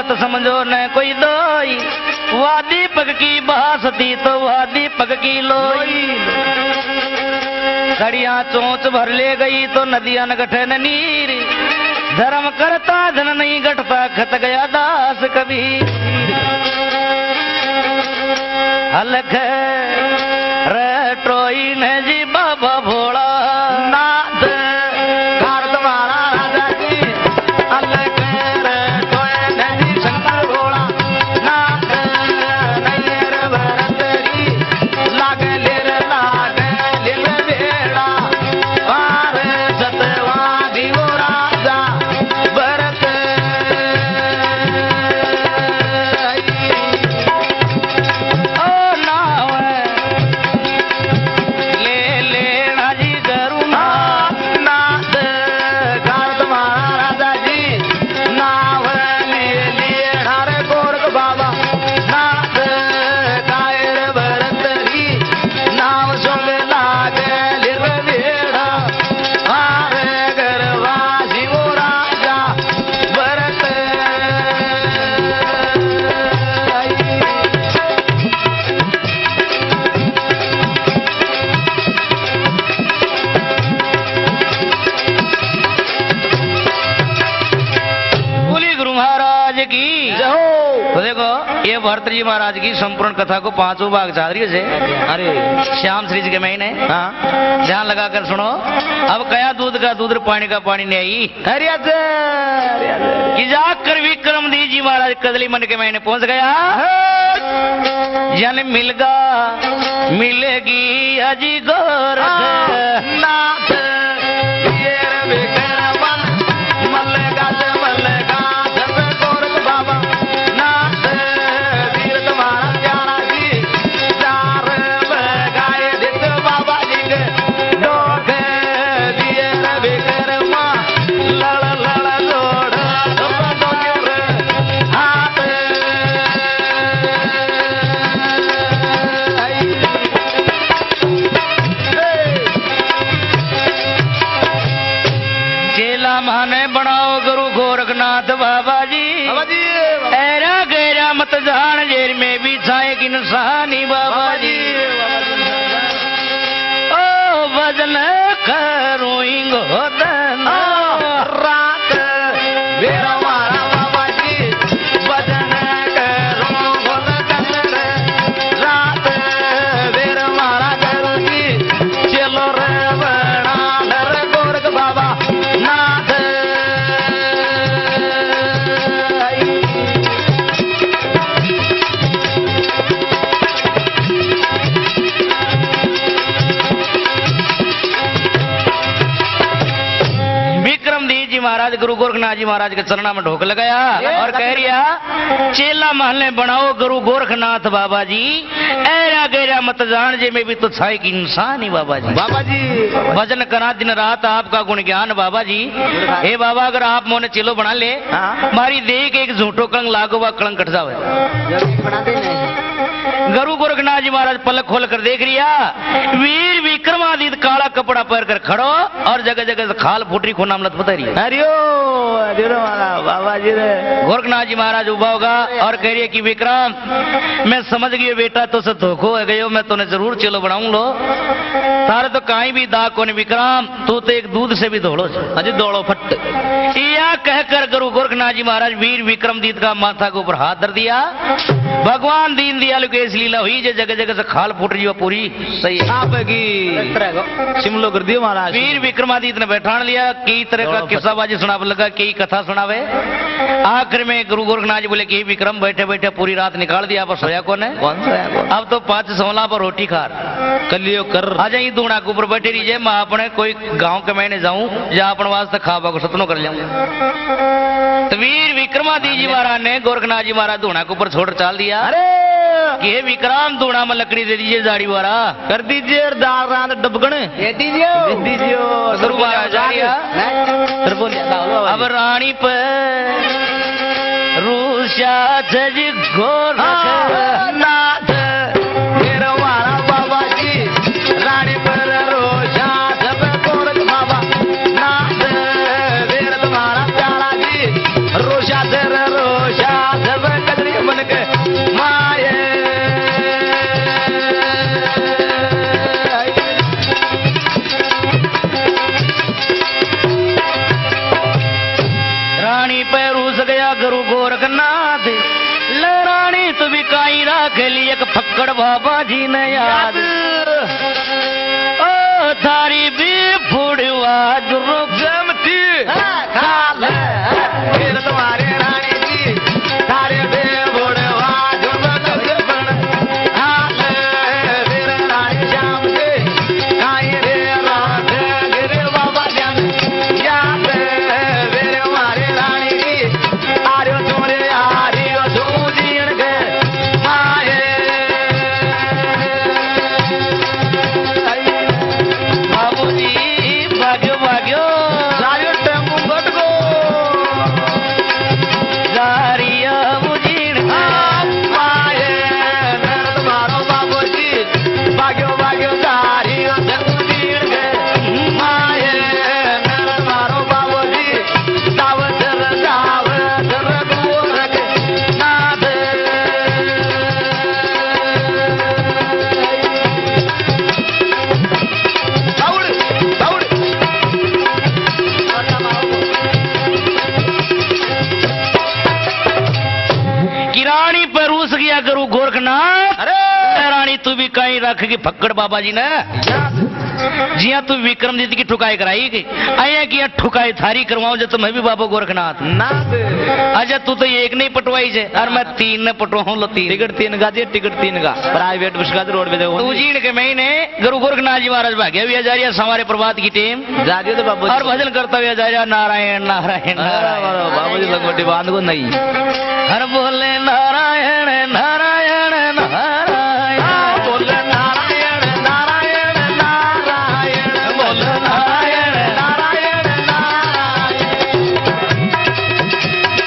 मत समझो न कोई दोई, वह दीपक की बासती तो वह दीपक की लोई। कड़िया चोंच भर ले गई तो नदियां न गठे न नीर, धर्म करता धन नहीं घटता खत गया दास कबीर। हलख रटोई ने जी बाबा भोला नाथ घर तुम्हारा राजा जी। हलख रटोई ने जी शंकर भोला नाथ नैर भरतरी लागे लिर बेड़ा वार सतवा दिवो राजा भरत। भरत जी महाराज की संपूर्ण कथा को 5 भाग चाल रही है। अरे श्याम श्री जी के महीने ध्यान लगाकर सुनो। अब कया दूध का दूध पानी का पानी नहीं आई। कि जाकर विक्रम दी जी महाराज कदली मन के महीने पहुंच गया। जन मिलगा मिलेगी अजी गोर नाथ बाबा जी ऐरा गैरा मत जान जेर में भी छाए की निशानी बाबा जी। ओ भजन करूंगो रात मेरा मारा बाबा जी भजन करूंगो रात मेरा मारा करूंगी। चलो रे बड़ा नर गोरख बाबा नाथ महाराज गुरु गोरखनाथ जी महाराज के चरणा में ढोक लगाया और कह रिया चेला महल बनाओ गुरु गोरखनाथ बाबा जी ऐरा गैरा मत जान जे में भी तो छाए की इंसान ही बाबा जी। बाबा जी भजन करा दिन रात आपका गुण ज्ञान बाबा जी। हे बाबा अगर आप मोने चेलो बना ले मारी देख एक झूठो कलंक लागो व कलंक कट जावे। गुरु गोरखनाथ जी महाराज पलक खोल कर देख रिया वीर विक्रमादित्य काला कपड़ा पहन कर खड़ो और जगह जगह से खाल फुटरी खून नाम लत बता रही है। बाबा जी गोरखनाथ जी महाराज उभा होगा और कह रही है कि विक्रम मैं समझ गई बेटा तो से धोखो है गयो मैं तुम्हें जरूर चलो बनाऊं लो तारे तो कहीं भी दाग को नहीं विक्रम तू तो एक दूध से भी दौड़ो अजी दौड़ो फट। या कहकर गुरु गोरखनाथ जी महाराज वीर विक्रमादित्य का माथा के ऊपर हाथ धर दिया। भगवान दीन दयालु की ऐसी लीला हुई जो जगह जगह से खाल फूट रही पूरी सही शिमलो कर दियो महाराज। वीर विक्रमादित्य ने बैठान लिया कई तरह का किस्साबाजी सुनावे लगा कई कथा सुनावे। आखिर में गुरु गोरखनाथ जी बोले कि विक्रम बैठे बैठे पूरी रात निकाल दिया पर सोया कौन है अब तो 5 सवला पर रोटी खार कलियो कर आ जाई दूना के ऊपर बैठे रही मैं अपने कोई गांव के महीने जाऊं या अपन वास्ते खावा को सपनों कर जाऊं। तो वीर विक्रमादित्य जी महाराज ने गोरखनाथ जी महाराज दूना के ऊपर छोड़ चाल दिया। अरे ये विक्रम दूना में लकड़ी दे दीजिए जाड़ी वाला कर दीजिए दाल रात डबगण दे दीजिए अब रानी पर रूषा जज गोरखनाथ मेरा मारा बाबा जी रानी पर रोषा जब गोरख बाबा नाथ मेरा तुम्हारा प्यारा जी रोषा तेरा रोषा खेली एक फक्कड़ बाबा जी ने याद ओ थारी भी फुड़वा जुरो गमती खाल फिर तुम्हारे रानी जी थारे भी फुड़वा जुरो गमन हाल फिर रानी श्याम जी काई रे रात गिरे बाबा जान याद फिर हमारे रानी जी आर्यो तुमरे आर्यो सूजीन के आए बाबूजी भाग्यो भाग्यो सारे टेम्पू गट गो जारिया मुजीन आए नरद मारो बाबूजी भाग्यो भाग्यो जारियो मुजीन के आए नरद मारो बाबूजी सावधर सावधर गोरख नाद दौड़ दौड़ किरानी पर रूस गया करू गोरखनाथ अरे रानी तू भी कहीं रख की फक्कड़ बाबा जी ने जिया तू विक्रमजीत की ठुकाई कराई की आया की ठुकाई थारी करवाऊं जो मैं भी बाबा गोरखनाथ ना अच्छा तू तो एक नहीं पटवाई जे और मैं 3 ने पटवाऊं लो 3 टिकट 3 का जे टिकट 3 का प्राइवेट बस का रोड पे देखो तू जीण के महीने गुरु गोरखनाथ जी महाराज भाग्य भी आचार्य हमारे प्रभात की टीम जादियो तो बाबू और भजन करता हुआ आचार्य नारायण नारायण बाबू जी लगोटी बांध को नहीं हर बोले नारायण नारायण नारायण बोले नारायण नारायण नारायण बोले नारायण नारायण नारायण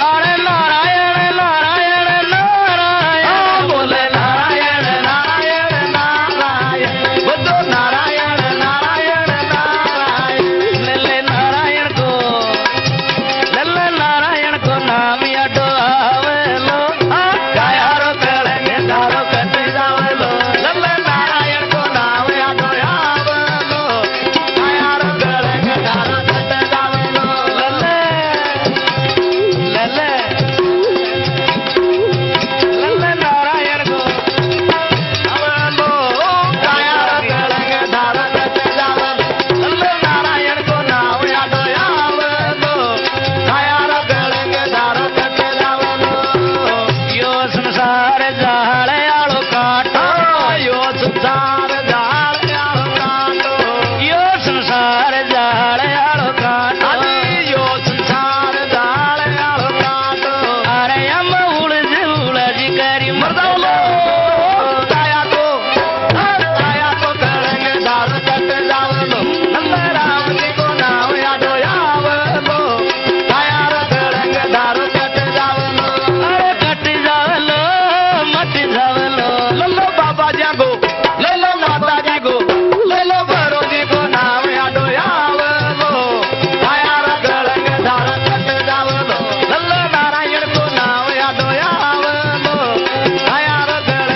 अरे नारायण नारायण नारायण बोले नारायण नारायण नारायण बोलो नारायण नारायण नारायण ले नारायण को नाम यादो आवेलो कायारो कळंगे दारो कटी जावेलो लल्ले नारायण को नाम यादो आवेलो कायारो कळंगे दारो कटी जावेलो लल्ले लल्ले लल्ले नारायण को आवेलो कायारो कळंगे दारो कटी जावेलो लल्ले नारायण को नाम यादो आवेलो कायारो कळंगे दारो कटी जावेलो यो संसार जाळे आळो काटो यो संसार जाळे आळो काटो यो संसार जाळे आळो काटो यो संसार जाळे आळो काटो अरे हम उलझ करी मरदावलो दया तो कळंगे दारो कटी जावेलो नंद राम जी को नाम यादो आवेलो कायारो कळंगे दारो कटी जावेलो अरे कटी जावेलो मटी जावेलो लल्लो बाबा जागो लल्लो माता जागो लल्लो भरो जी को नाम यादो आवेलो कायारो कळंगे दारो कटी जावेलो लल्लो नारायण को नाम यादो आवेलो कायारो कळंगे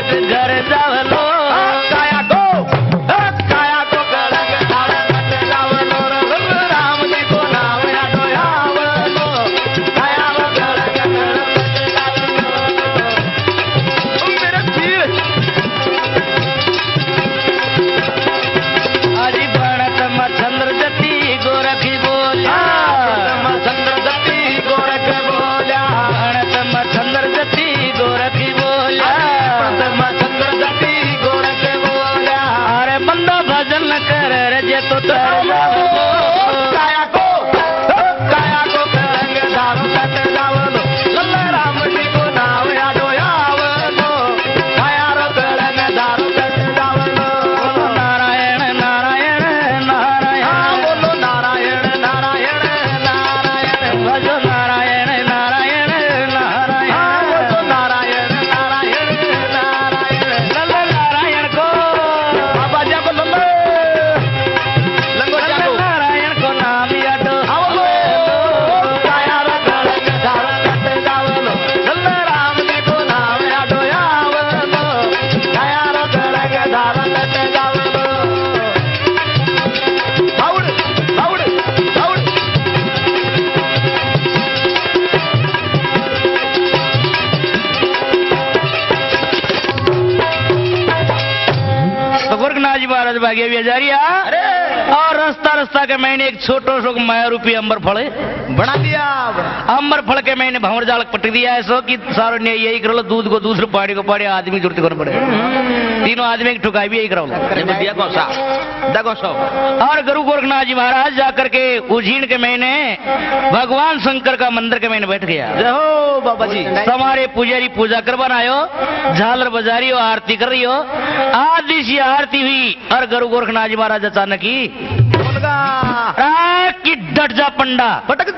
कलक घर जावलो काया को कलक धारण जावलो राम जी को नाम यादो आवलो काया को कलक मेरा तीर हरि भणत मचंद्र जति गोरखी बोला मचंद्र जति गोरख बोला भणत मचंद्र जति गोरखी बोला मचंद्र जति गोरख बोला अरे बंदा भजन कर जे तो काया को करंग दारू सत जावलो लल्ला राम जी को नाम यादो आवलो काया रो करंग दारू सत जावलो नारायण नारायण नारायण बोलो नारायण नारायण नारायण भजो नारायण नारायण नारायण बोलो नारायण नारायण नारायण लल्ला नारायण को बाबा जब लल्ला लंगो जागो नारायण को नाम यादो आवलो काया रो करंग दारू सत जावलो लल्ला राम जी को नाम यादो आवलो काया रो करंग दारू सत जावलो बाउड बाउड बाउड तो गोरखनाथ जी महाराज भागे बेजारिया और रास्ता रास्ता के मैंने एक छोटो सो माया रूपी अंबर फल बना दिया अंबर फल के मैंने भंवर जाल पट दिया ऐसो कि सारो ने यही कर लो दूध को दूसरे पाड़ी को पाड़ी आदमी जरूरत करना पड़े तीनों आदमी की ठुकाई भी यही करो और गुरु गोरखनाथ जी महाराज जाकर के उज्जैन के मैंने भगवान शंकर का मंदिर के मैंने बैठ गया जय हो बाबा जी हमारे पुजारी पूजा करवाना आयो झालर बजारी हो आरती कर रही हो आदि सी आरती हुई और गुरु गोरखनाथ जी महाराज अचानक ही कि डट जा पंडा पटक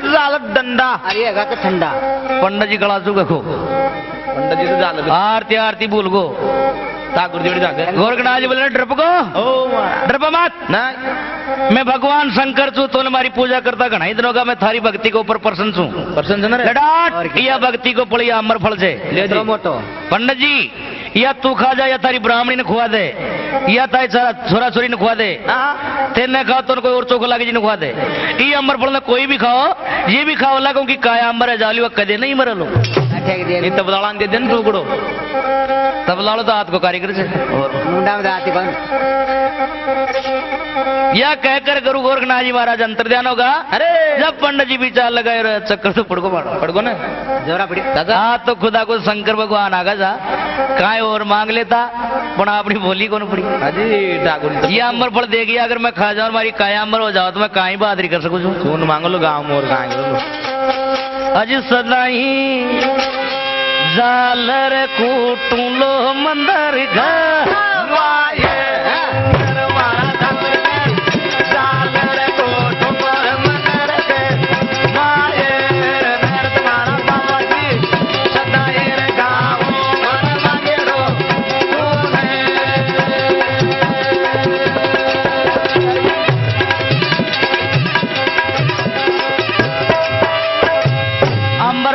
डंडा अरे अगा तो ठंडा पंडा जी गला चुका को पंडित जी से जाल आरती आरती भूल गो ठाकुर जी जाके गोरखनाथ जी बोले डरप को डरप मत नहीं मैं भगवान शंकर छू तो हमारी पूजा करता घना ही दिनों का मैं थारी भक्ति के ऊपर प्रसन्न छू प्रसन्न लडाट या भक्ति को पड़ी अमर फल से ले दो मोटो पंडित जी या तू खा जा या तारी ब्राह्मणी ने खुआ दे या तारी छोरा छोरी ने खुआ दे तेने खाओ तो कोई और चोखा लागे जी ने खुआ दे ये अमर फल में कोई भी खाओ ये भी खाओ ला क्योंकि काया अमर है जाली कदे नहीं मरे लो तबलाड़ा दे दिन टुकड़ो तबलाड़ो तो हाथ को कारीगर से मुंडा में दाती कौन या कहकर गुरु गोरखनाथ जी महाराज अंतर्ध्यान होगा अरे जब पंडित जी विचार लगाए चक्कर तो पड़को मारो पड़को ना जोरा पड़ी हाँ तो खुदा को शंकर भगवान आगा जा काय और मांग लेता पण अपनी बोली कौन पड़ी अजी ठाकुर ये अमर फल दे गया अगर मैं खा जाऊं हमारी काया अमर हो जाओ तो मैं काई बहादुरी कर सकूं सुन मांगो लो गाँव मोर गाँव अजी सदा ही झालर कूटू लो मंदर घर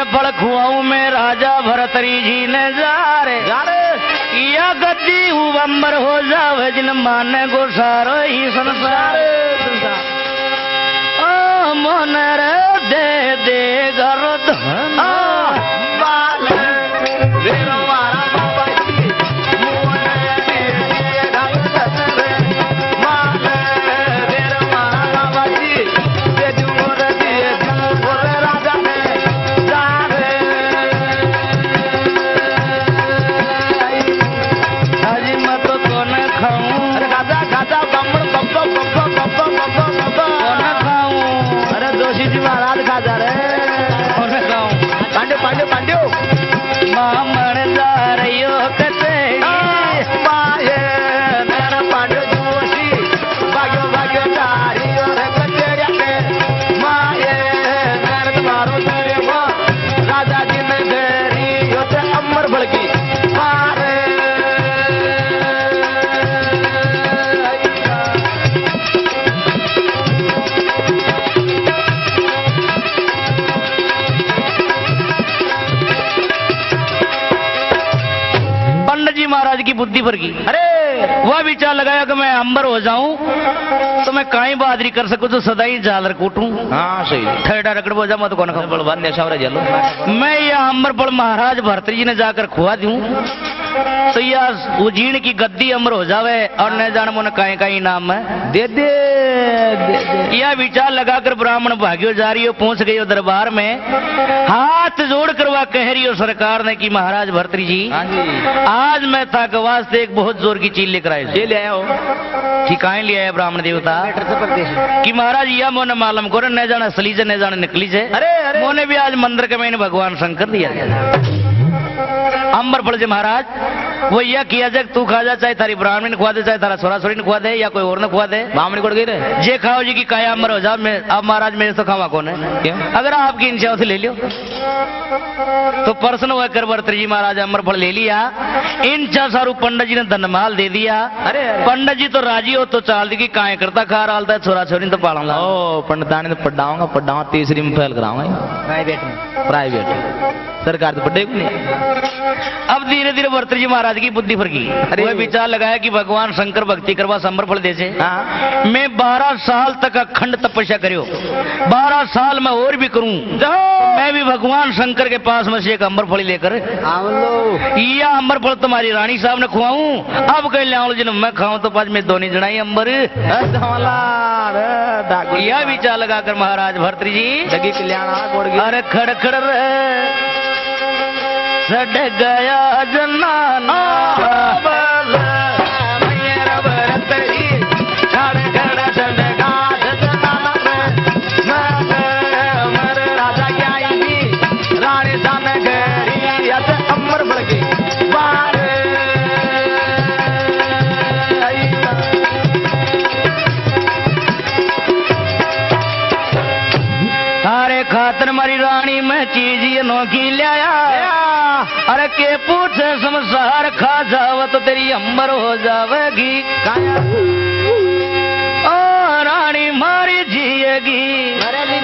फल खुआऊ में राजा भरतरी जी ने जा रे या गद्दी अंबर हो जावे जिन माने गो सारो ही संसार ओ मन रे दे दे घर धन महाराज की बुद्धि पर की। अरे वह विचार लगाया कि मैं अंबर हो जाऊं तो मैं काई बहादुरी कर सकूं तो सदा ही झालर कूटूं। हाँ सही ठेडा रगड़ बोझा मत कौन खाऊं। बलवान ने सावरा जलो मैं यह अंबर पर महाराज भर्तृ जी ने जाकर खुआ दूं तो यह उजीण की गद्दी अमर हो जावे और न जान मन काई का इनाम है दे दे यह विचार लगाकर ब्राह्मण भाग्यो जा रही हो पहुंच गई हो दरबार में। हाथ जोड़ कर वह कह रही हो सरकार ने कि महाराज भर्तृ जी हाँ जी आज मैं था के वास्ते एक बहुत जोर की चीज लेकर आए ये ले आया हो ठिकाने ले आया ब्राह्मण देवता कि महाराज यह मोने मालूम करो न जाने असली से न जाने नकली से। अरे अरे मोने भी आज मंदिर के मैंने भगवान शंकर दिया अंबर पड़ जे महाराज वो यह किया जाए तू खा जा चाहे तारी ब्राह्मण ने खुआ दे चाहे तारा छोरा छोरी ने खुआ दे या कोई और ने खुआ दे बामणी कोड़ गई रे जे खाओ जी की काया अमर हो जाओ। मैं अब महाराज मेरे तो खावा कौन है क्या? अगर आपकी इच्छा से ले लियो तो प्रश्न हुआ कर भर्तृ जी महाराज अमर फल ले लिया। इच्छा सारू पंडित जी ने धनमाल दे दिया। अरे पंडित जी तो राजी हो तो चाल दी की काय करता खा रहा है छोरा छोरी तो पाला ओ पंडितानी तो पढ़ाऊंगा तीसरी में फेल कराऊंगा प्राइवेट सरकार तो पढ़े नहीं। अब धीरे धीरे भर्तृ जी महाराज की बुद्धि फर गई। वह विचार लगाया कि भगवान शंकर भक्ति करवा समर फल दे से मैं 12 साल तक अखंड तपस्या करियो 12 साल में और भी करूं मैं भी भगवान शंकर के पास में से एक अमर फल लेकर यह अमर फल तुम्हारी रानी साहब ने खुआऊं। अब कह लिया जिन मैं खाऊं तो पास में दोनों जनाई अंबर यह विचार लगाकर महाराज भर्तृ जी लगी कल्याण अरे खड़खड़ सड गया जनाना खातर मारी रानी में चीज ये नौकी लाया। अरे के पूछे संसार खा जाव तो तेरी अंबर हो जावेगी ओ रानी मारी जिएगी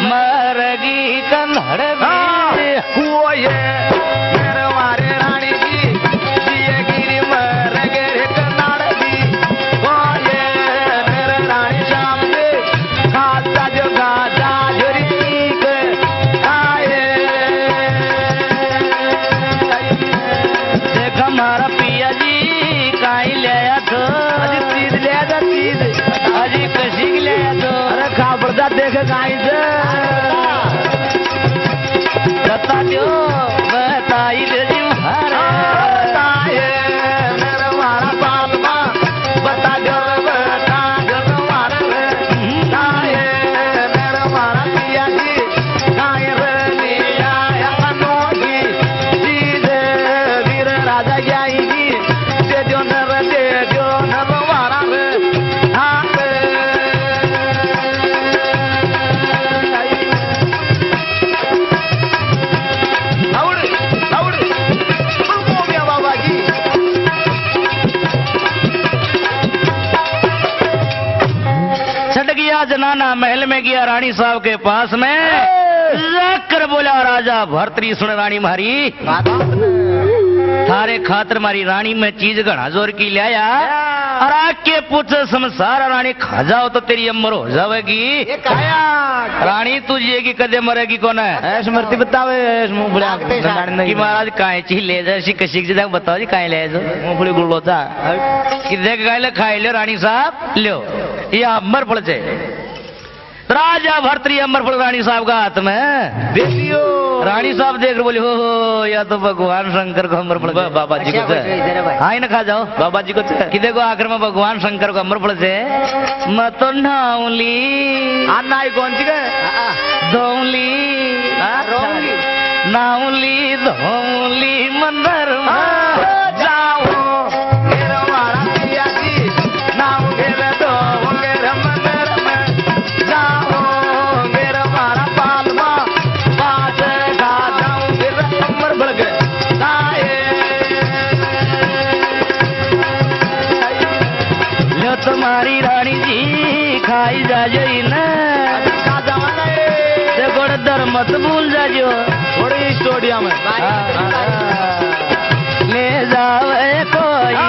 मरेगी कन्हड़ मारे रानी जी जिएगी मरेगी कन्हड़ भी वो ये मेरे रानी शाम से खाता जो गाजा हमारा पिया जी काई ले तो चीज ले जा चीज अजी कसी ले तो अरे खाबरदा देख काई से बता दो बताई दे जी बताए मेरे मारा बाप मां बता दो बता दो मारा बताए मेरे मारा पिया जी काई रे लिया अनोखी चीज वीर राजा जनाना महल में गया रानी साहब के पास में जाकर बोला राजा भर्तृ सुन रानी मारी थारे खातर मारी रानी में चीज घना जोर की लाया और आके पूछे संसार रानी खा जाओ तो तेरी अमर हो जाएगी रानी तू जिएगी कदे मरेगी कौन है स्मृति बतावे कि महाराज काय चीज ले जाए कशी जी बताओ जी काय ले जाओ मूंगफली गुड़ था कि देख गाय खाई लो रानी साहब लो ये अमर फल से राजा भर्तृ अमर फल रानी साहब का हाथ में दे दियो। रानी साहब देख बोली हो या तो भगवान शंकर को अमर फल बाबा जी को हाँ ना खा जाओ बाबा जी को कि देखो आखिर में भगवान शंकर को अमर फल से मैं तो नाउली अन्ना कौन सी धौली नाउली धौली मंदिर जाओ तुम्हारी रानी जी खाई जाजो न दर मत भूल जाजो थोड़ी स्टूडियो में ले जावे कोई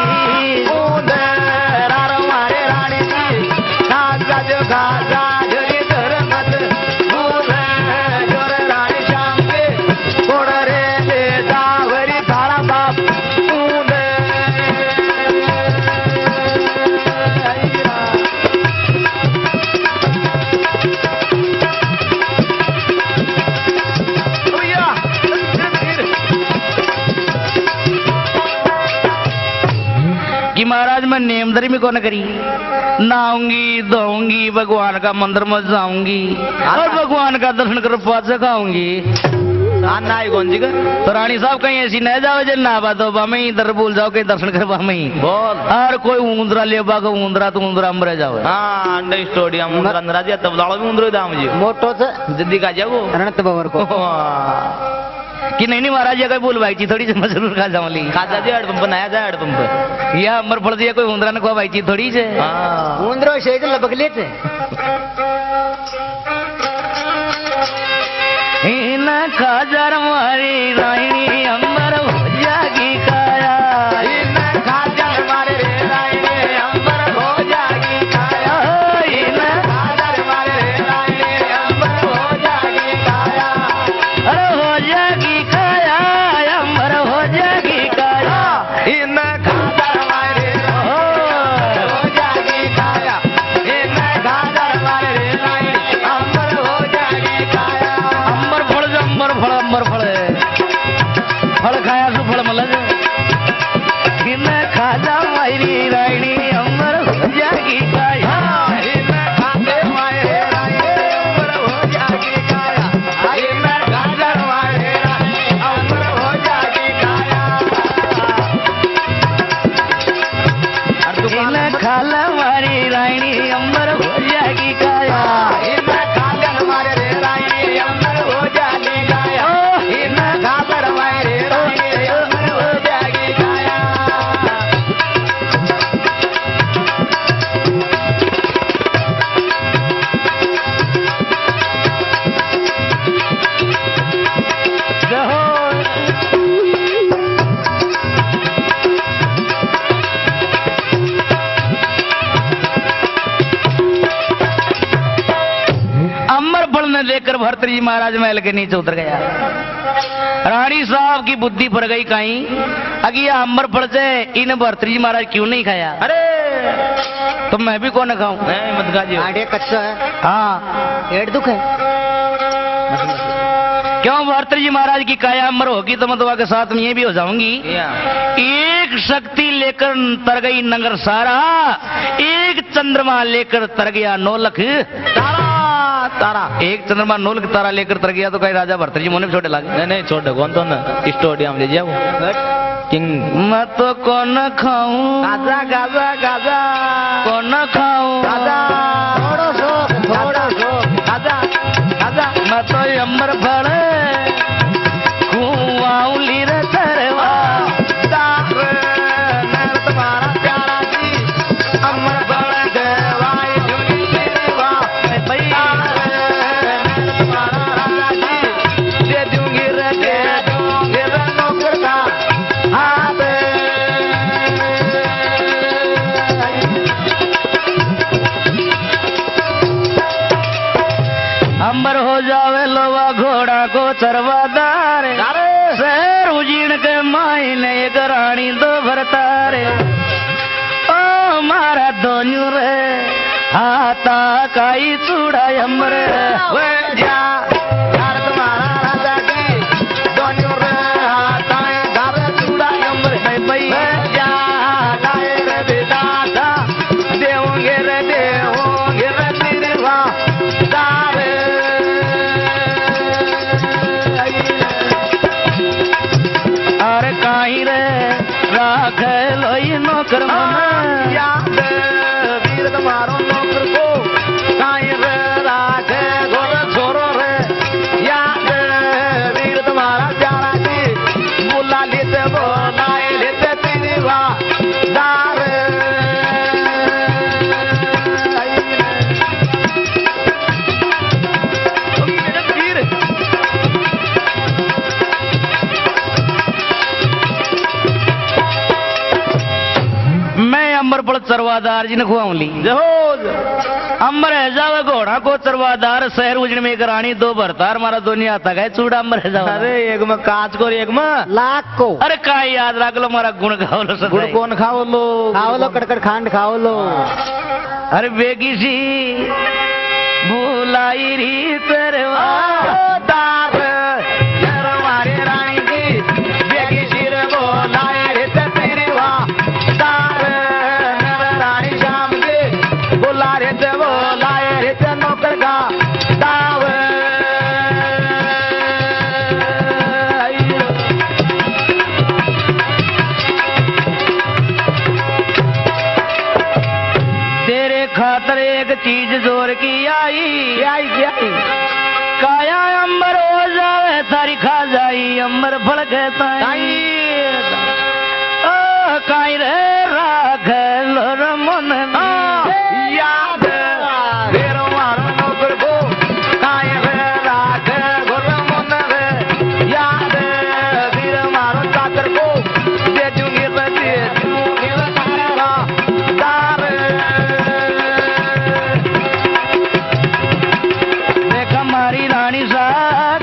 कि महाराज मैं नेमदरी में कौन करी, नहाऊंगी धोऊंगी, भगवान का मंदिर में जाऊंगी और भगवान का दर्शन कर पास खाऊंगी। कौन जी का तो रानी साहब कहीं ऐसी न जाओ जे नहावा तो बामे इधर भूल जाओ कहीं दर्शन करवा में बोल और कोई ऊंदरा ले बाग ऊंदरा तो ऊंदरा मर जाओ। हाँ अंडर स्टोडियम ऊंदरा अंदर आजा तब लाड़ो भी ऊंदरो दाम जी मोटो से जल्दी का जाओ रणत बवर को कि नहीं महाराज ये कोई बोल भाई जी थोड़ी सी मैं जरूर खा जाऊंगी। खाजा जी हेड पंप बनाया जा हेड पंप या मर पड़ दिया कोई ऊंदरा ने खवा भाई जी थोड़ी से ऊंदरो शेज लपक लेते इन खाजर मारी रानी अंबर हो जागी काया, इन खाजर मारे रानी अंबर हो जागी काया, इन खाजर मारे रानी अंबर हो जागी काया, अरे हो जागी काया अंबर हो जागी काया, इन खाजर मारे हो जागी काया, इन खाजर मारे रानी अंबर हो जागी काया। अंबर फल फल खाया सु फल मल इन खाजा मायरी रायणी अंबर हो जागी काया, इन खाजे मायरे रायणी अंबर हो जागी काया, इन खाजा मायरे रायणी अंबर हो जागी काया, इन खाला मारी रायणी अंबर हो जागी काया, इन खाजा मारे रायणी अंबर हो जागी काया, इन खाजा मारे रायणी अंबर हो जागी काया। अमर फल ने लेकर भर्तृजी महाराज महल के नीचे उतर गया। रानी साहब की बुद्धि पड़ गई कहीं अगी अमर फल से इन भर्तृजी महाराज क्यों नहीं खाया। अरे तो मैं भी कौन खाऊं। नहीं मत खाजियो आड़े कच्चा है हाँ पेट दुख है क्यों भर्तृजी महाराज की काया अमर होगी तो मैं दुआ के साथ में ये भी हो जाऊंगी। एक शक्ति लेकर तर गई नगर सारा, एक चंद्रमा लेकर तर गया नौलख तारा, तारा एक चंद्रमा नौलख तारा लेकर तर गया तो कहीं राजा भर्तृजी मोने छोटे लगे। नहीं नहीं छोड़ कौन तो ना स्टोडियम ले जाओ किंग मैं तो कौन खाऊं गाजा गाजा गाजा कौन खाऊं गाजा थोड़ो सो गाजा गाजा मैं तो अमर फल खुआऊं लीर तरवा तुम्हारा प्यारा जी अमर बड़ा देवाई झुकी देवा भैया तुम्हारा राजा जी दे दूंगी रे दे दूंगी रे नौकर का हाथ अंबर हो जावे लोवा घोड़ा को चरवादार शहर उजीण के मायने एक रानी दो भरतारे ओ मारा दोन्यू रे हाथा काई चूड़ा अमर वे जा यार तुम्हारा राजा जी दोनों रे हाथाए घर चूड़ा अमर है भाई वे जा लाए रे बेदाता देवोगे रे तेरे वाह अरे काई रे राख लोई नौकर मना याद वीर तुम्हारो नौकर को काई रे राखे गोर छोरो रे याद वीर तुम्हारा प्यारा जी बुला लेते बोलाए लेते तेरी वाह दार अंबर पर चरवादार जी ने खुआऊं ली अंबर है जावा घोड़ा को चरवादार शहर उजड़ में एक रानी दो भरतार मारा दोनों आता गए चूड़ा अंबर है जावा। अरे एक में कांच को एक में लाख को अरे का याद रख लो मारा गुण खाओ लो सब गुड़ कौन खाओ लो कड़कड़ खांड खाओ लो अरे बेगी सी भूलाई री तरवा दार यार हमारे रानी जी बेगी सिर बोलाए रे तेरी वाह दार एक चीज जोर की आई क्या आई काया अंबर हो जावे तारी खा जाई अंबर फल कहता काई रे राख लोर मन याद मेरो मारो नौकर को काई रे राख गोर मन रे याद वीर मारो चाकर को दे दूंगी तारा दार देख हमारी रानी सा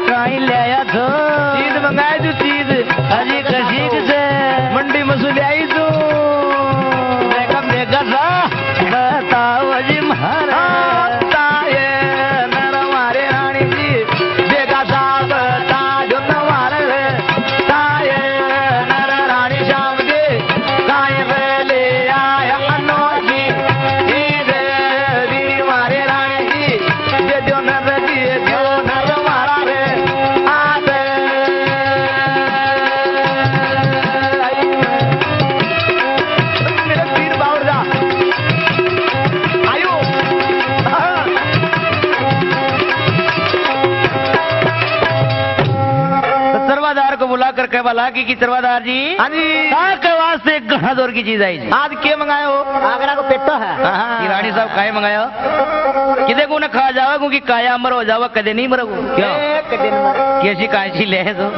काई ले आया थो चीज मंगाए जो चीज अजी कसी से मंडी में सुले आई तू देखा देखा सा बताओ अजी महारा ताये नर मारे रानी जी देखा साहब ताज नवारे ताये नर रानी श्याम जी काय ले आया अनोखी दे वीरी मारे रानी जी दे जो नर मारा रे आते मेरे पीर बावर जा आयो सरवादार को बुलाकर कह बोला कि सरवादार जी हाँ जी के वास्ते घना दौर की चीज आई जी आज के मंगाए हो आगरा को पेटो है कि रानी साहब काहे मंगाया कि देखो न खा जावा क्योंकि काया अमर हो जावा कदे नहीं मरोगो क्यों एक दिन में कैसी कायसी ले तो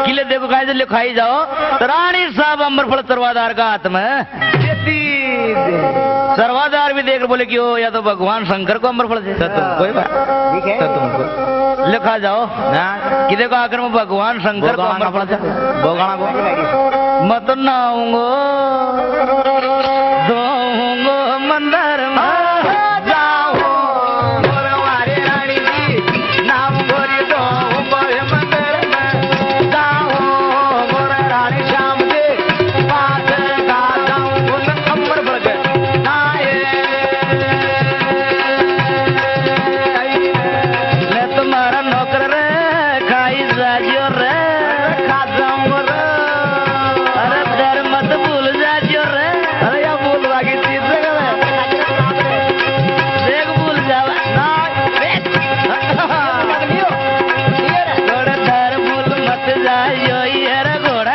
किले देखो काहे से ले खाई जाओ तो रानी साहब अमर फल सरवादार का हाथ में सरवादार भी देख बोले कि ओ या तो भगवान शंकर को अमर फल दे कोई बात ठीक है लिखा जाओ कि देखो आखिर में भगवान शंकर को अमर फल दे बोगाना को मत नाऊंगो दोऊंगो मंदिर में जाओ मोर वारे रानी जी नाम गोरी दो बोले मंदिर में जाओ मोर रानी श्याम जी बात का जाऊं उन अमर बग आए मैं तुम्हारा नौकर रे खाई जाजियो रे खा जाऊं रे अरे डर मत भूल जाजियो रे अरे या बोल लगी चीज देख भूल जावा थोड़ा डर भूल मत जाइयो ये रे घोड़ा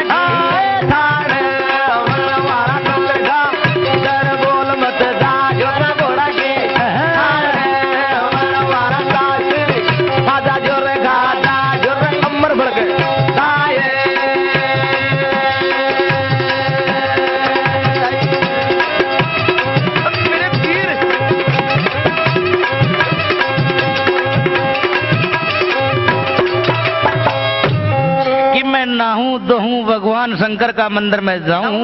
कि मैं नहाऊं दोहूं भगवान शंकर का मंदिर में जाऊं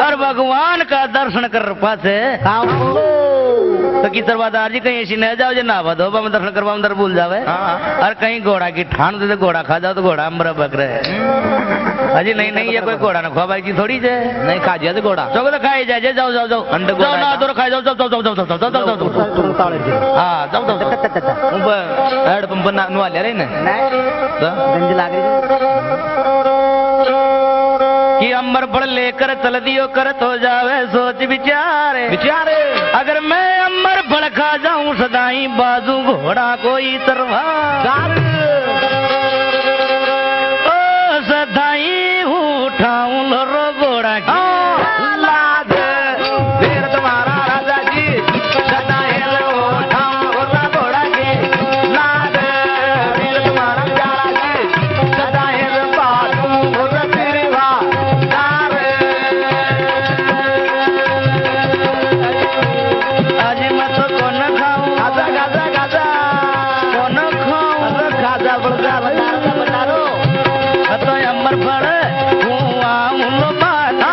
और भगवान का दर्शन कर पासे तो की सरवादार जी कहीं ऐसी न जाओ जो नहावा दो मैं दर्शन करवा अंदर भूल जावे और कहीं घोड़ा की ठान दे घोड़ा खा जाओ तो घोड़ा अमर बक रहे अजी नहीं नहीं ये कोई घोड़ा ना खवा भाई जी थोड़ी जे नहीं खा दिया तो घोड़ा चौक तो खाई जाए जाओ जाओ जाओ अंडे जाओ ना दो खाई जाओ जाओ जाओ जाओ जाओ जाओ जाओ जाओ जाओ हाँ जाओ जाओ हेड पंप नुआ ले रहे ना गंज लाग रही कि अमर फल लेकर चल दियो करत हो जावे सोच विचारे बेचारे अगर मैं अमर फल खा जाऊं सदाई बाजू घोड़ा कोई तरवा ओ सदाई उठाऊं लो घोड़ा की लाद वीर तुम्हारा राजा जी सदा हेलो ठाम घोड़ा घोड़ा के लाद वीर तुम्हारा प्यारा जी सदा हेलो बाजू घोड़ा तेरे वा दार आज मैं तो कौन खाऊं गाजा गाजा गाजा कौन खाऊं गाजा बड़ा बता रो तो अमर फल हुआ उन बाना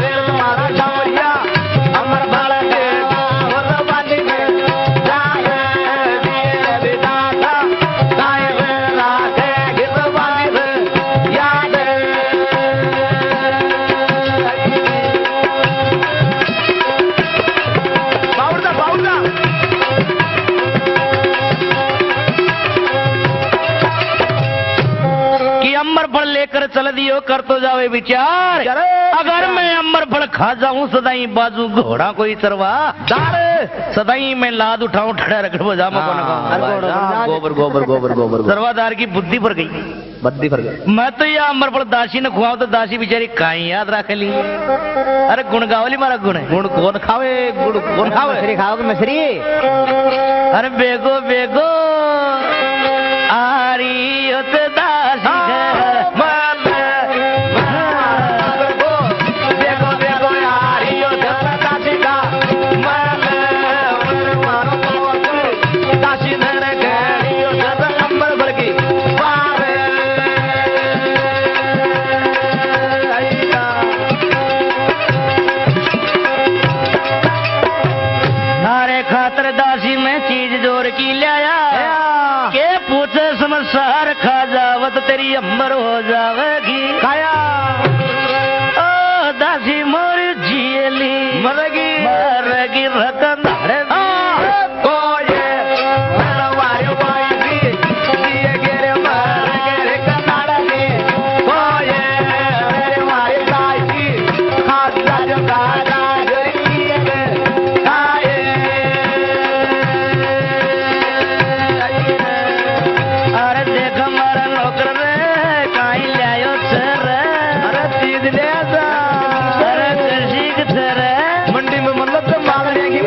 वीर तुम्हारा छावरिया अमर बाल के और बाली में जाए वीर विदाता गाय राधे गिर बाली में याद बाउला कि चल दियो कर तो जावे विचार अगर मैं अमर फल खा जाऊं सदाई बाजू घोड़ा कोई चरवा सदाई मैं लाद उठाऊं ठड़ा रख जामा गोबर गोबर गोबर गोबर सर्वादार की बुद्धि पर गई बद्दी फर गई मैं तो यह अमर फल दासी ने खुआऊं तो दासी बेचारी काई याद रख ली अरे गुण गावली मारा गुण गुड़ कौन खावे गुड़ कौन खावे मछली खाओगे मछली अरे बेगो बेगो आरी होत दासी देखो देखो यार यो दासी का दासी नर गड़ियो नंबर भर की थारे खातर दासी में चीज जोर की लाया के पूछे समसार खा जावत तेरी अंबर हो जावेगी खाया ओ दासी मोर जियली मरेगी मरेगी रतन अरे देख हमारा नौकर रे काई लायो सर अरे चीज ले जा अरे कृषि रे मंडी में मतलब तो मांग लेगी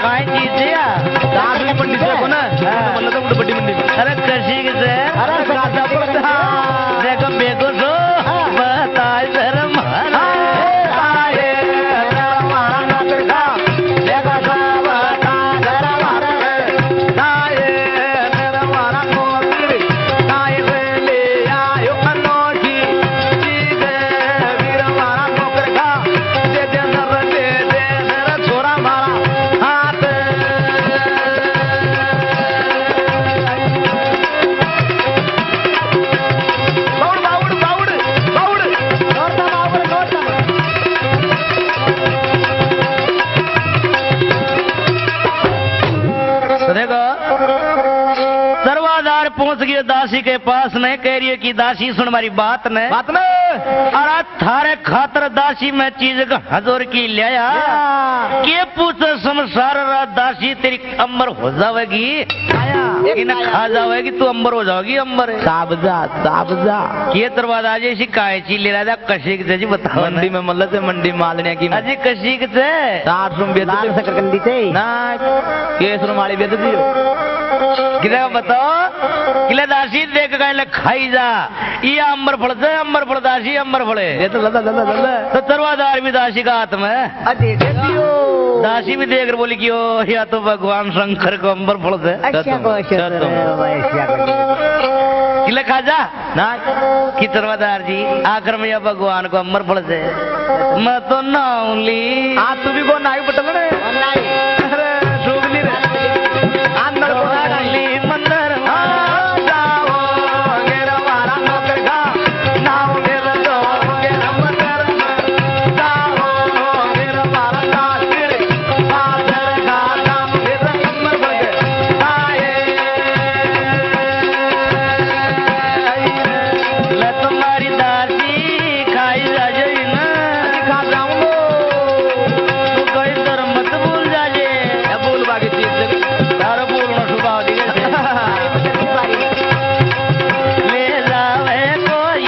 काई चीज दिया दादरी मंडी से को ना मतलब तो बड़ी मंडी में अरे कृषि से अरे गाजा पड़ता देखो बेगो सो बता सर मारा आए हमारा नौकर का देखो सब घर हमारा आए हमारा नौकर काई ले आयो अनोखी चीज वीर हमारा नौकर का दे नर छोरा मारा हाथ बाउड़ बाउड़ बाउड़ नोरता बाउड़ नोरता तो देखो सर्वाधार पहुंच गए दासी के पास ने कह रही है कि दासी सुन हमारी बात ने बात में अरे थारे खातर दासी में चीज का हजोर की लिया के पूछ संसार रात दासी तेरी अंबर हो जाएगी इन्हें खा जाएगी तू अंबर हो जाओगी अंबर साबजा ये दरवाजा जैसी काय ची ले रहा था कशिक से जी बताओ मंडी में मतलब से मंडी मालने की अजी कशिक से 60 रुपये लाल शकरकंदी से ना केस रुमाली बेच दियो किले बताओ किले दासी देख गए खाई जा ये अंबर फल से अंबर फल दासी अंबर फले ये तो लदा लदा लदा तो दरवाजार भी दासी का हाथ में अरे दे दियो दासी भी देख बोली कि ओ या तो भगवान शंकर को अंबर फल से अच्छा को वैश्या को किले खा जा ना कि दरवाजार जी आखिर में या भगवान को अंबर फल से मैं तो नाउली आज तू भी को नाई बटल रे अरे शोभली रे अंदर को नाउली मंदर जाओ मेरा वाला नौकर का नाव मेरा दो मेरा मंदिर जाओ मेरा वाला काशिर पाथर का नाम मेरा नंबर बन आए ले तुम्हारी दासी खाई जा जाई ना खा जाऊंगो तू कोई धर्म मत भूल जाजे या बोल बाकी चीज तारो पूर्ण स्वभाव दिखे ले जावे कोई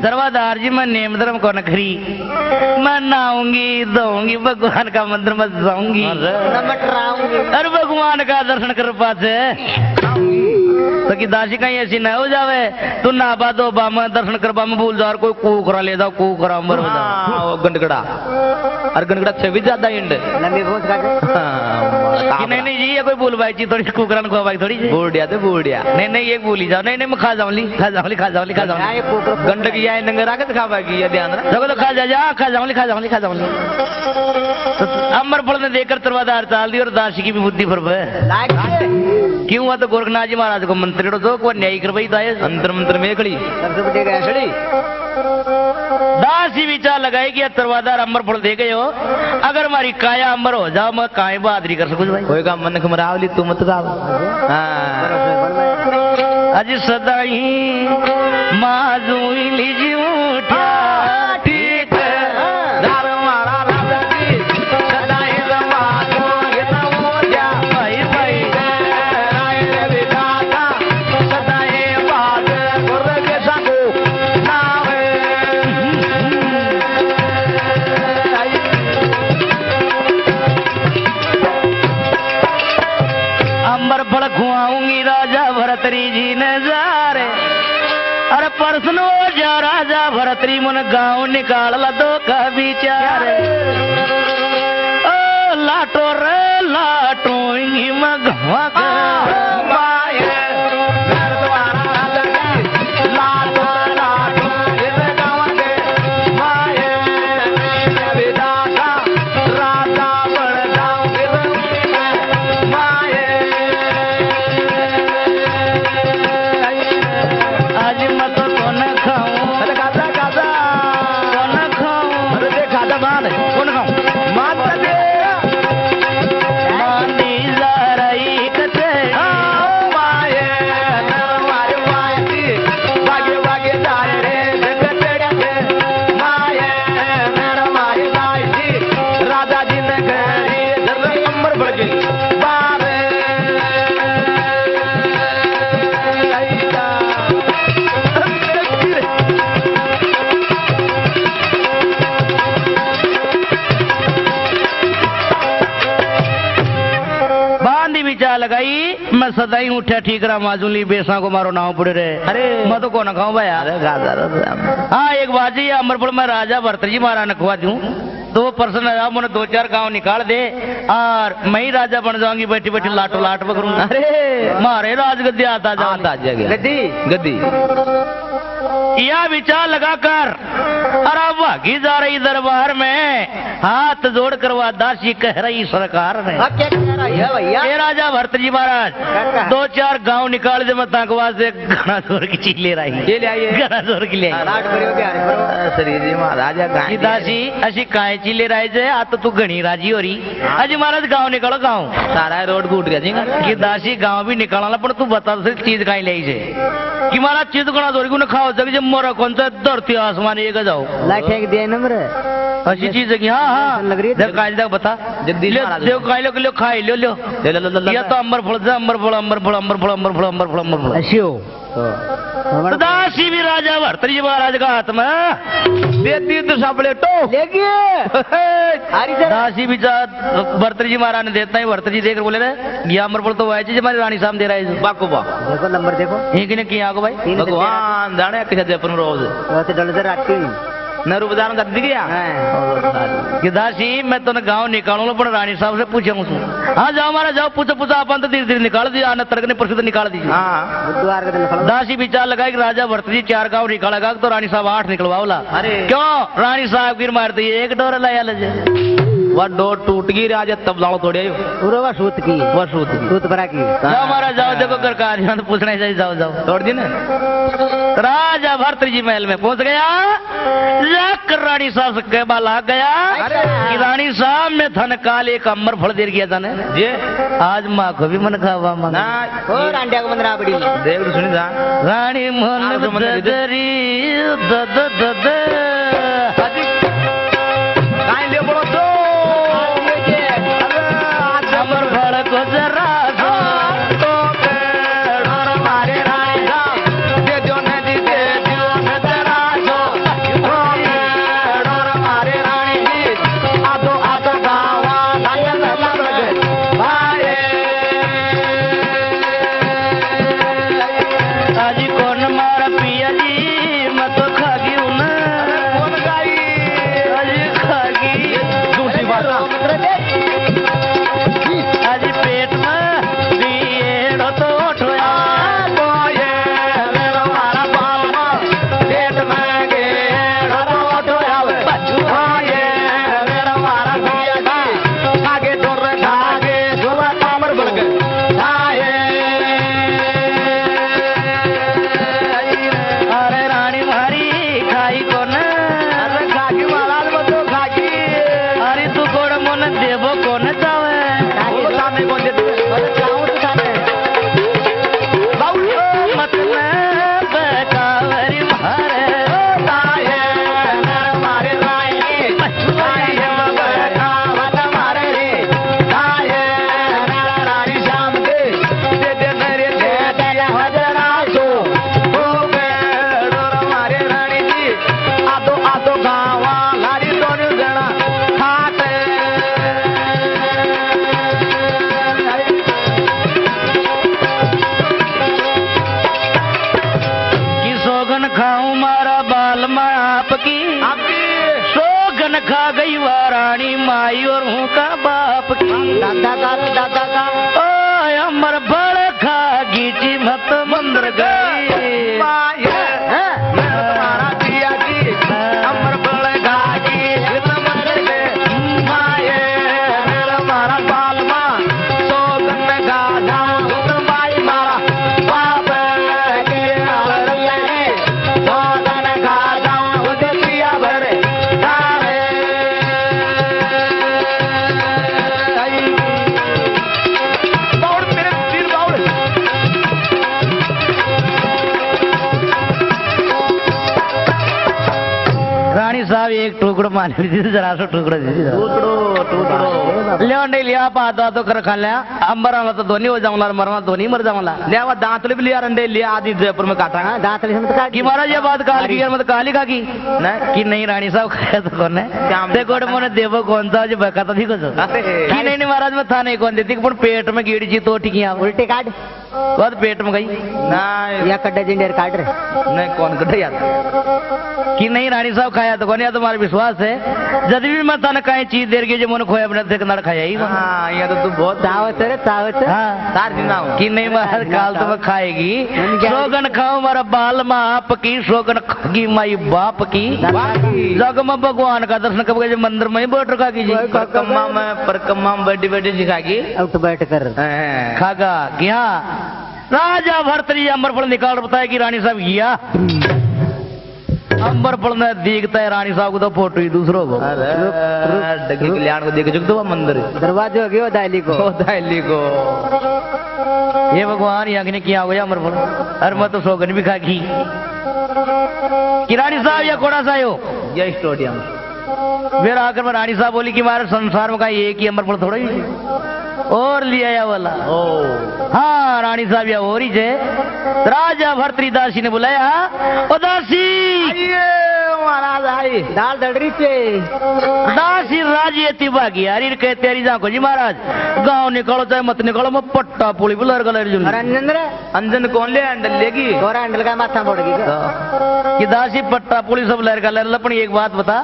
दरवादार जी मैं नेम धर्म को नखरी मैं नहाऊंगी धोऊंगी भगवान का मंदिर में जाऊंगी नमट राऊंगी अरे भगवान का दर्शन कर पाते तो की दासी कहीं ऐसी न हो जावे तू ना बादो बाम दर्शन करवा में भूल जा और कोई कूकरा ले जाओ कूकरा अंबर हो जाओ वो गंडगड़ा और गंडगड़ा से भी ज्यादा इंड लंबी पूंछ का कि नहीं नहीं जी ये कोई भूल भाई जी थोड़ी कुकरन को भाई थोड़ी जी बूढ़िया तो बूढ़िया नहीं नहीं ये भूल ही जाओ नहीं नहीं मैं खा जाऊं ली खा जाऊं ली खा जाऊं ली खा जाऊं ये पोकर गंडकी आए नंगर आके दिखावा की ये ध्यान रख देखो तो खा जा खा जाऊं ली खा जाऊं ली खा जाऊं ली तो अमर फल ने देकर तरवादार चाल दी और दासी की भी बुद्धि पर लाइक क्यों हुआ तो गोरखनाथ जी महाराज को मंत्री तो को न्याय करवाई था अंतर मंत्र में खड़ी सबसे बड़ी गैसड़ी दासी विचार लगाई कि तरवादार अमर फल दे गए हो अगर हमारी काया अमर हो जाओ मैं काय बहादुरी कर सकूं भाई कोई का मन खमरावली तू मत गाव हां अज सदा ही माजूई लीजी उठा ठीक दार मारा राजा की सदा ही रमातो ये ना हो जा भाई भाई राय रे विधाता सदा ही बात गुर के संगो नावे अंबर फल खुआऊंगी राजा भरतरी जी ने जारे अरे परसनो जा राजा भरतरी मन गांव निकाल ला दो का विचार ओ लाटो रे लाटो इंगी मगवा का माये घर द्वारा राजा की लाटो लाटो इस गाँव के माये रे विधाता राजा बड़ गाँव के माये आज मत तो न खाऊं अरे गाजा गाजा तो न खाऊं अरे देख गाजा मान कौन खाऊं मान दे मांदी जा रही कते माये नरवार मायती भागे भागे जाए रे जगतेड़े माये नरवार मायती राजा जी ने घरी धर अंबर बढ़ गई बारे बांधी विचार लगाई मैं सदाई उठा ठीक रहा माजूली बेसा को मारो नाव पड़े रहे अरे मैं तो कौन खाऊं भाई यार अरे गाजा हाँ एक बात जी अमरपुर में राजा भरतरी जी महाराज ने खुआ दूं दो पर्सन आया मैंने दो चार गांव निकाल दे और मैं ही राजा बन जाऊंगी बैठी बैठी लाटो लाट पकड़ूंगा अरे मारे राजगद्दी आता जाओ आता जगह गद्दी गद्दी यह विचार लगाकर और अब भागी जा रही दरबार में हाथ जोड़ करवा दासी कह रही सरकार ने अब क्या कह रहा है भैया ये राजा भरत जी महाराज दो चार गांव निकाल दे मैं ताकवा से घना जोर की चीज ले रही ये ले आइए घना जोर की ले आई लाट करियो प्यारे करो श्री जी महाराजा जी दासी अशी काय चीज ले रही जे आता तू घनी राजी हो रही अजी महाराज गांव निकालो गांव सारा रोड कूट गया जी कि दासी गांव भी निकालना पण तू बता दे चीज काय ले जे कि मारा चीज घना जोर की खाओ जग जे मोरा कौन सा धरती आसमान एक जाओ लाट एक दिया नंबर अशी चीज है कि हाँ हाँ लग रही है। देख काय देख बता जल्दी ले महाराज। देव काय लो लो खाई लो लो ले लो लो या तो अंबर फल जा अंबर फल अंबर फल अंबर फल अंबर फल अंबर फल अंबर फल अशियो तो दासी भी राजा भरतरी जी महाराज का हाथ में देती तो सापड़े तो लेके हरी सर दासी भी भरतरी जी महाराज ने देता है भरतरी जी देकर बोले रहे ये अमर फल तो वाई जी हमारी रानी साहब दे रहा है बाको बा देखो नंबर देखो एक ने किया को भाई तीन से भगवान जाने कैसे अपन रोज तेरह। वैसे डल से रात की न रूपदान कर दी गया हाँ। कि दासी मैं तो गांव निकालूंगा पर रानी साहब से पूछे मुझसे हाँ जाओ हमारा जाओ पूछो पूछो अपन तो धीरे धीरे निकाल दिया आना तर्क ने प्रसिद्ध निकाल दीजिए हाँ बुधवार का दिन खड़ा दासी विचार लगाए कि राजा भरतरी 4 गांव निकालेगा तो रानी साहब 8 निकलवाओला अरे। क्यों रानी साहब गिर मारती है एक डोर लाया लजे वह डोर टूट गई राजा तब लाओ तोड़े पूरा वा सूत की वह सूत की। सूत भरा की जाओ हमारा जाओ देखो कर का तो पूछना ही चाहिए जाओ जाओ तोड़ दी ना राजा भरतरी जी महल में पहुंच गया जाकर रानी साहब से कहबा लाग गया अरे। कि रानी साहब में धन काल एक अमर फल दे गया था ने ये आज माँ को भी मन खावा ना मांगा और अंडा को बंदरा बड़ी देख लो सुनी जा रानी मन ददरी दद दद काई ले बोलो तो अमर फल को जरा तो पेड़ और हमारे रानी साहब दे दो नदी दे दो न तेरा जो तो पेड़ और हमारे रानी जी आदो गावा लागे भाई थाने कौन देते बोले जाऊं तो थाने मतलब कावरी मारे ताये मारे रानी ताये कावत मारे रे ताये रानी शाम के दे नरे दे दया हजरा सो ओ बेडोर मारे रानी जी आदो गावा लारी दोनों जना खाते कि सोगन खाऊं मारा बाल माँ आपकी आपकी सोगन खा गई वारानी माई और हूँ का बाप की दादा का ओ अमर बड़ खा गीची मत मंदिर गई पाये तुम्हारा दिया की अमर बड़गा की मर गए माये हमारा बाल माँ सोगन गाधा माई मारा बाप के सोगन गाधा दिया भरे तारे दौड़ मेरे तीर दौड़ रानी साहब एक टुकड़ो मान लीजिए जरा सा टुकड़ो दीजिए ले नहीं लिया पाता तो कर खा लिया अंबरा तो दोनों हो जाऊंगा मरवा दोनों मर जाऊंगा ले आवा दांतले भी लिया रंडे लिया आदि जयपुर में काटा हाँ दांत ले मत काट कि महाराज ये बात काल की मत काली का की कि नहीं रानी साहब खाया तो कौन है ते गोड़ मोने देवो कौन सा जो बका तो ठीक हो कि नहीं महाराज मैं था नहीं कौन देती पर पेट में कीड़ी जी तो टिकिया उल्टे काट बाद पेट में गई नहीं या कड्डे जिंडेर काट रहे नहीं कौन कटे यार कि नहीं रानी साहब खाया तो कौन या तुम्हारा विश्वास है जब भी मैं तन कहीं चीज देर के जो मन खोया अपने से कनाड़ खाया ही हाँ ये तो तू बहुत तावत रे तावत हाँ तार दिन आओ कि नहीं महाराज काल तो मैं खाएगी सोगन खाओ मारा बाल माँ आपकी सोगन खागी माई बाप की जग में भगवान का दर्शन कब गए मंदिर में ही बैठ रखा कीजिए परकम्मा में बैठी बैठी सिखागी उठ बैठ कर खागा कि हाँ राजा भरतरी अंबर फल निकाल बताया कि रानी साहब गया अंबर फल में देखता है रानी साहब को तो फोटो ही दूसरों को डगी कल्याण को देख चुके तो मंदिर दरवाजे हो गयो दाली को दाली को ये भगवान यहाँ ने किया हो गया अंबर फल अरे मैं तो सोगन भी खागी कि रानी साहब या कोड़ा सा हो ये स्टोडियम फिर आकर में रानी साहब बोली कि हमारे संसार में का एक ही अंबर फल थोड़ा ही और लिया या वाला ओ हाँ रानी साहब या और ही जे राजा भरतरी दासी ने बुलाया ओ दासी ये महाराज आई दाल दड़री से दासी राजी एती भागी यारी कह तेरी जाको जी महाराज गांव निकालो चाहे मत निकालो मैं पट्टा पुली बुलर गलर जुल और अंजन रे अंजन कौन ले हैंडल लेगी गोरा हैंडल का माथा फोड़ गई कि दासी पट्टा पुली सब लहर का लहर लपनी एक बात बता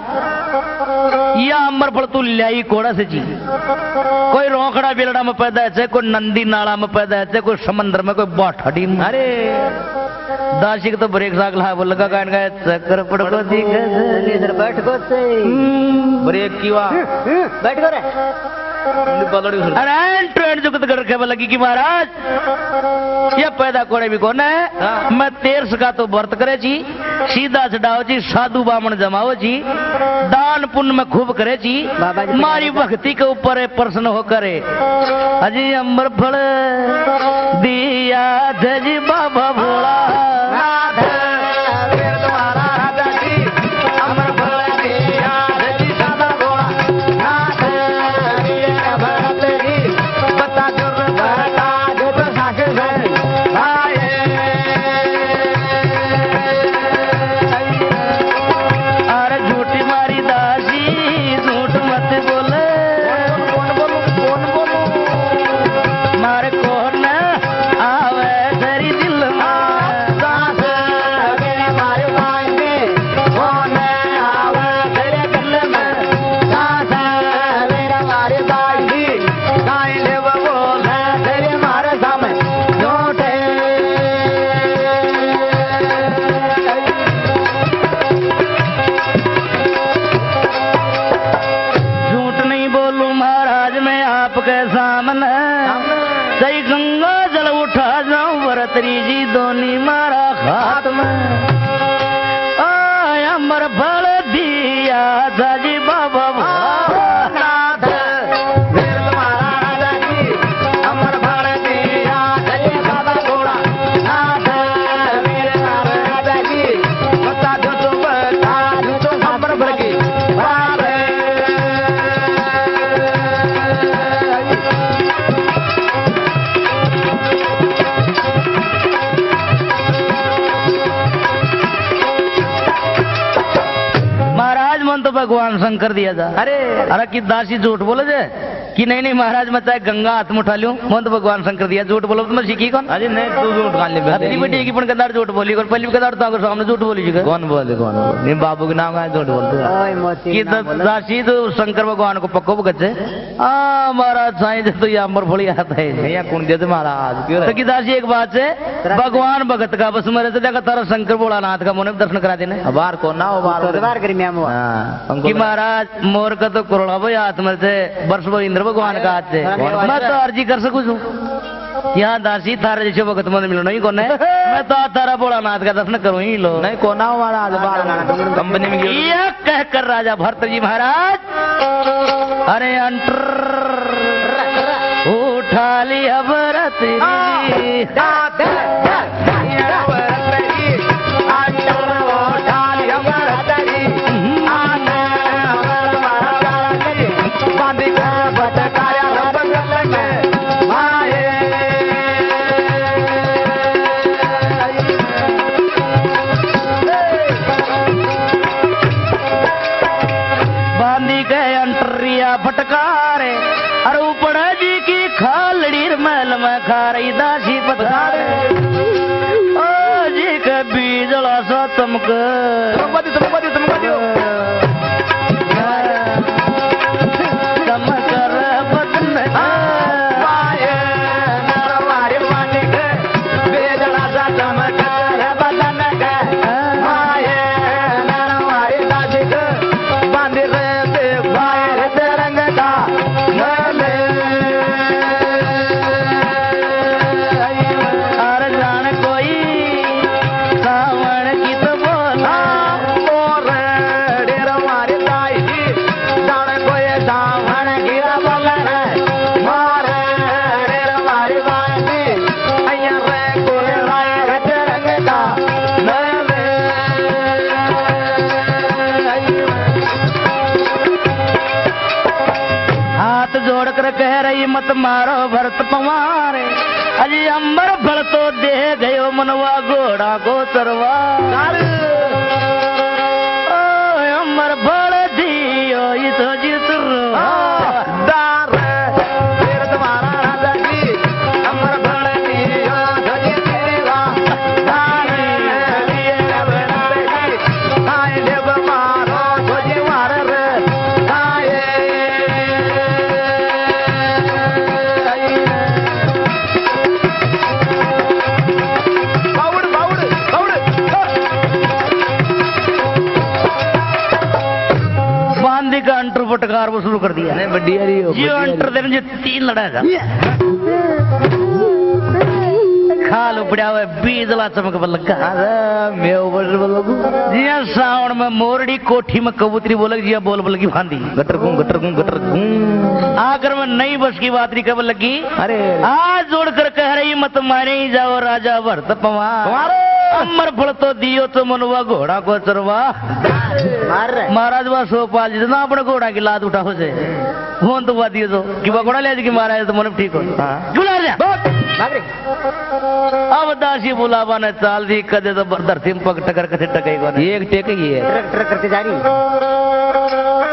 या अमर फल तू लाई कोड़ा से जी कोई रोकड़ा बिलड़ा में पैदा है कोई नंदी नाला में पैदा है कोई समंदर में कोई बाठड़ी में अरे दासी को तो ब्रेक साग ला बोल लगा कान गए चक्कर पड़को दिखे इधर बैठ को से ब्रेक किया बैठ को रे अरे ट्रेन जो कर के लगी कि महाराज ये पैदा कोड़े भी कौन है मैं 13 का तो व्रत करे जी सीधा चढ़ाओ जी साधु बामण जमाओ जी दान पुण्य में खूब करे जी मारी भक्ति के ऊपर प्रश्न हो करे अजी अमर फल दिया जी बाबा भोला जी दोनी मारा हाथ में आया मर फल दिया जी बाबा भगवान शंकर दिया जा। अरे कि दासी झूठ बोले जे कि नहीं नहीं महाराज मैं चाहे गंगा हाथ में उठा लूं मैं तो भगवान शंकर दिया। झूठ बोलो तो मैं सीखी कौन? अरे नहीं तू झूठ कान ले अपनी बेटी की पण कदार झूठ बोली और पहली कदार तो सामने झूठ बोली जी। कौन बोले नहीं बाबू के नाम का झूठ बोलते ओए मोती कि दासी तो शंकर भगवान को पक्को बगचे हाँ महाराज साईं तो ये अमर फड़ी आता है भैया कौन देते महाराज क्यों तो कि दासी एक बात से भगवान भगत का बस मेरे से देखा तारा शंकर भोलानाथ का मोने दर्शन करा देने बार को ना बार करी मैं कि महाराज मोर का तो करोड़ा भाई हाथ में से वर्ष भर इंद्र भगवान का हाथ से मैं तो अर्जी कर सकूं यहाँ दासी थारे जैसे भगत मन मिलो नहीं कोने मैं तो तारा भोलानाथ का दर्शन करूं ही लो नहीं कोना महाराज बार कंपनी में ये कहकर राजा भरत जी महाराज अरे अंटर उठा लिया भरत जी फटकारे अरे ऊपर जी की खालड़ी महल में खा रही दासी पथारे ओ जी के बीजला सा चमक कह रही मत मारो भरत पवारे अजी अंबर फल तो दे गयो मनवा घोड़ा को सरवा अंबर फल दियो तो जित फटकार वो शुरू कर दिया बढ़िया अंटर देने 3 लड़ाएगा खाल उपड़ा हुआ बीजला चमक लगा जिया सावन में मोरड़ी कोठी में कबूतरी बोल जिया बोल बोल की फांदी गटर घूम आकर में नई बस की बात कब लगी अरे आज जोड़ कर कह रही मत मारे ही जाओ राजा भरत पवार अमर फल तो दियो तो मनवा घोड़ा को चरवा महाराज वह सोपाल जितना अपने घोड़ा की लात उठा हो से फोन तो दियो तो कि घोड़ा ले कि महाराज तो मन ठीक हो बुला अब दासी बुलावा ने चाल दी कदे तो धरती में पग टकर कथे टके को एक टेकेगी है ट्रक करते जा रही